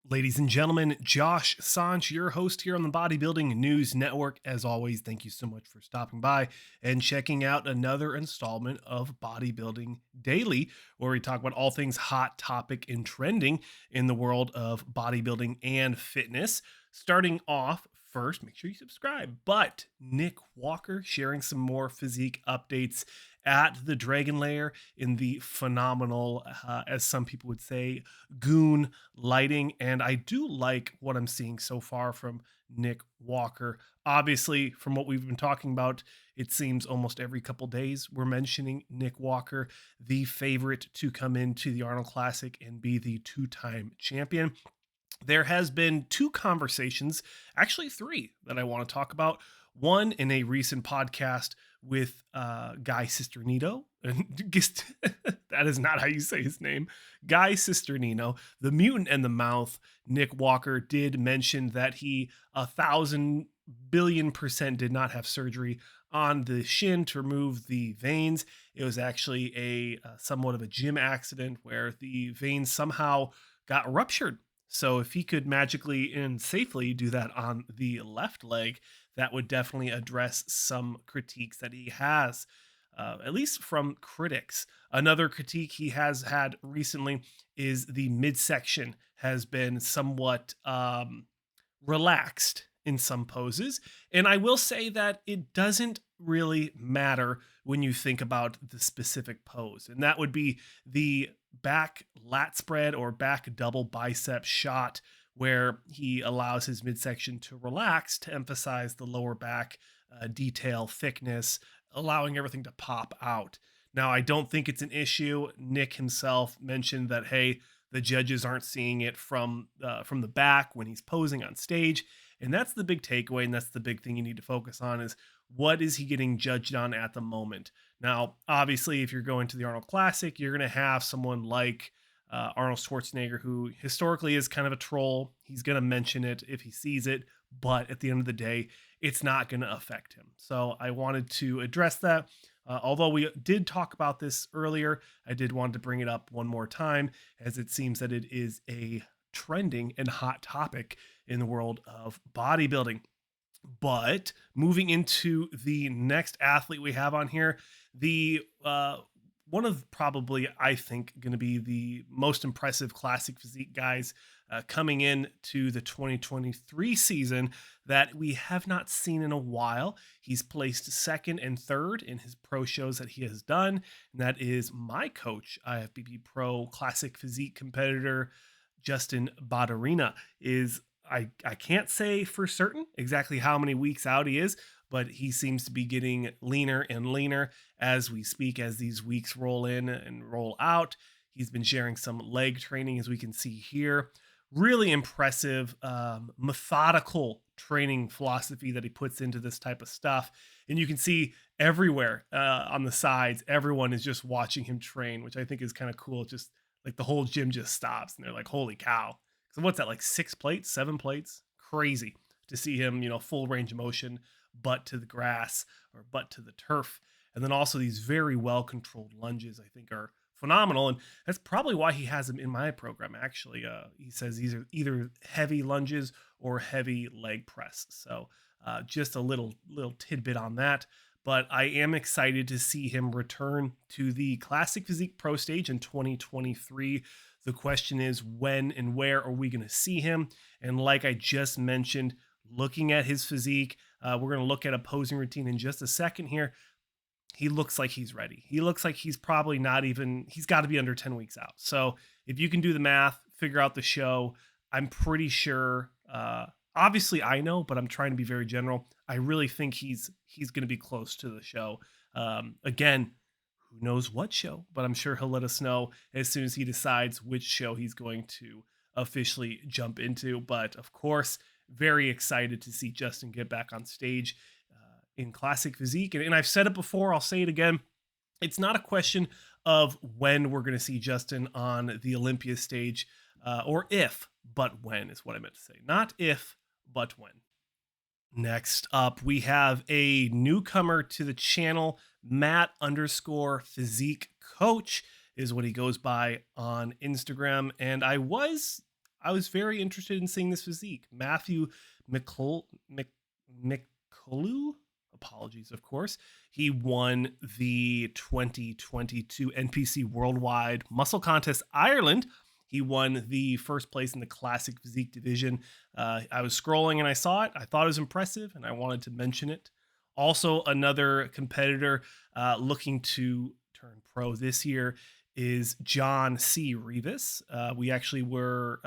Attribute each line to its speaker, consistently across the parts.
Speaker 1: Ladies and gentlemen, Josh Sanch, your host here on the Bodybuilding News Network. As always, thank you so much for stopping by and checking out another installment of Bodybuilding Daily, where we talk about all things hot topic and trending in the world of bodybuilding and fitness. Starting off first, make sure you subscribe. But Nick Walker sharing some more physique updates at the Dragon Lair in the phenomenal, as some people would say, goon lighting. And I do like what I'm seeing so far from Nick Walker. Obviously, from what we've been talking about, it seems almost every couple days we're mentioning Nick Walker, the favorite to come into the Arnold Classic and be the two-time champion. There has been two conversations, actually three, that I want to talk about. One in a recent podcast with Guy Cisternino, and that is not how you say his name, Guy Cisternino, the mutant and the mouth. Nick Walker did mention that he 1,000,000,000,000% did not have surgery on the shin to remove the veins. It was actually a somewhat of a gym accident where the veins somehow got ruptured. So if he could magically and safely do that on the left leg, that would definitely address some critiques that he has, at least from critics. Another critique he has had recently is the midsection has been somewhat relaxed in some poses. And I will say that it doesn't really matter when you think about the specific pose. And that would be the back lat spread or back double bicep shot, where he allows his midsection to relax to emphasize the lower back detail, thickness, allowing everything to pop out. Now, I don't think it's an issue. Nick himself mentioned that, hey, the judges aren't seeing it from the back when he's posing on stage. And that's the big takeaway, and that's the big thing you need to focus on is what is he getting judged on at the moment? Now, obviously, if you're going to the Arnold Classic, you're going to have someone like Arnold Schwarzenegger, who historically is kind of a troll. He's going to mention it if he sees it, but at the end of the day, it's not going to affect him. So I wanted to address that. Although we did talk about this earlier, I did want to bring it up one more time, as it seems that it is a trending and hot topic in the world of bodybuilding. But moving into the next athlete we have on here, the one of probably, I think, going to be the most impressive classic physique guys coming in to the 2023 season that we have not seen in a while. He's placed second and third in his pro shows that he has done, and that is my coach, IFBB Pro Classic Physique competitor Justin Batterina. I can't say for certain exactly how many weeks out he is, but he seems to be getting leaner and leaner as we speak, as these weeks roll in and roll out. He's been sharing some leg training, as we can see here. Really impressive, methodical training philosophy that he puts into this type of stuff. And you can see everywhere on the sides, everyone is just watching him train, which I think is kind of cool. Just like the whole gym just stops and they're like, holy cow. So what's that, like 6 plates, 7 plates? Crazy to see him, full range of motion, butt to the grass or butt to the turf. And then also these very well-controlled lunges, I think, are phenomenal. And that's probably why he has them in my program, actually. He says these are either heavy lunges or heavy leg press. So just a little tidbit on that. But I am excited to see him return to the Classic Physique Pro stage in 2023. The question is, when and where are we going to see him? And like I just mentioned, looking at his physique, we're going to look at a posing routine in just a second here. He looks like he's ready. He looks like he's probably not even, he's got to be under 10 weeks out. So if you can do the math, figure out the show, I'm pretty sure, obviously I know, but I'm trying to be very general. I really think he's going to be close to the show. Again, who knows what show, but I'm sure he'll let us know as soon as he decides which show he's going to officially jump into. But of course, very excited to see Justin get back on stage in Classic Physique. And I've said it before, I'll say it again. It's not a question of when we're going to see Justin on the Olympia stage, or if, but when is what I meant to say. Not if, but when. Next up, we have a newcomer to the channel, Matt_Physique Coach is what he goes by on Instagram. And I was I was very interested in seeing this physique. Matthew McCullough, apologies, of course. He won the 2022 NPC Worldwide Musclecontest Ireland. He won the first place in the classic physique division. I was scrolling and I saw it. I thought it was impressive and I wanted to mention it. Also, another competitor looking to turn pro this year is John C. Rivas. We actually were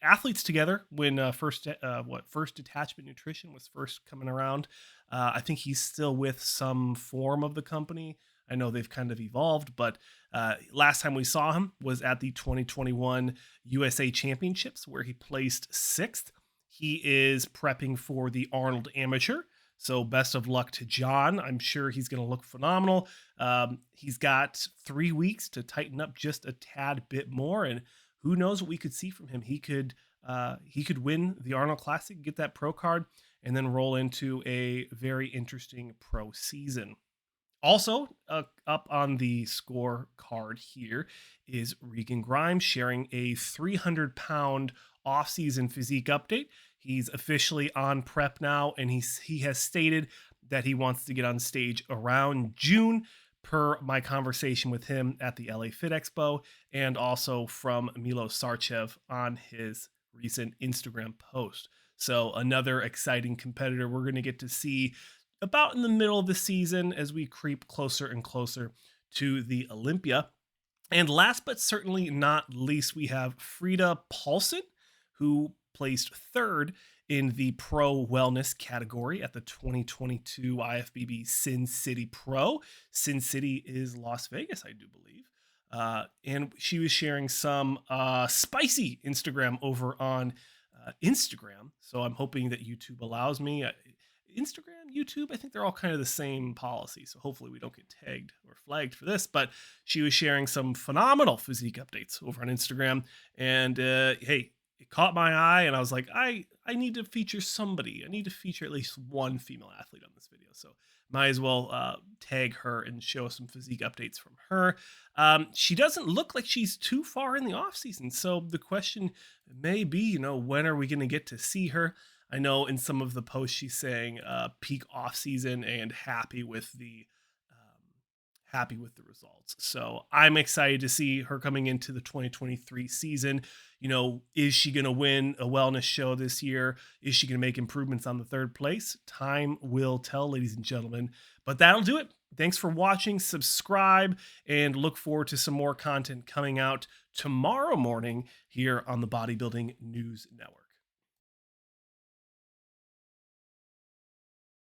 Speaker 1: athletes together when First Detachment Nutrition was first coming around. I think he's still with some form of the company. I know they've kind of evolved, but last time we saw him was at the 2021 USA Championships, where he placed 6th. He is prepping for the Arnold Amateur. So best of luck to John. I'm sure he's going to look phenomenal. He's got 3 weeks to tighten up just a tad bit more, and who knows what we could see from him. He could win the Arnold Classic, get that pro card, and then roll into a very interesting pro season. Also, up on the scorecard here is Regan Grimes sharing a 300-pound off-season physique update. He's officially on prep now, and he has stated that he wants to get on stage around June, per my conversation with him at the LA Fit Expo, and also from Milo Sarchev on his recent Instagram post. So another exciting competitor we're going to get to see about in the middle of the season as we creep closer and closer to the Olympia. And last but certainly not least, we have Frida Paulson, who placed 3rd in the pro wellness category at the 2022 IFBB Sin City Pro. Sin City is Las Vegas, I do believe. And she was sharing some spicy Instagram over on Instagram. So I'm hoping that YouTube allows me. Instagram, YouTube, I think they're all kind of the same policy. So hopefully we don't get tagged or flagged for this. But she was sharing some phenomenal physique updates over on Instagram. And hey, it caught my eye, and I was like, I need to feature somebody. I need to feature at least one female athlete on this video. So might as well tag her and show some physique updates from her. She doesn't look like she's too far in the off season. So the question may be, when are we going to get to see her? I know in some of the posts she's saying peak off season and happy with the results. So I'm excited to see her coming into the 2023 season. Is she going to win a wellness show this year? Is she going to make improvements on the 3rd place? Time will tell, ladies and gentlemen. But that'll do it. Thanks for watching. Subscribe and look forward to some more content coming out tomorrow morning here on the Bodybuilding News Network.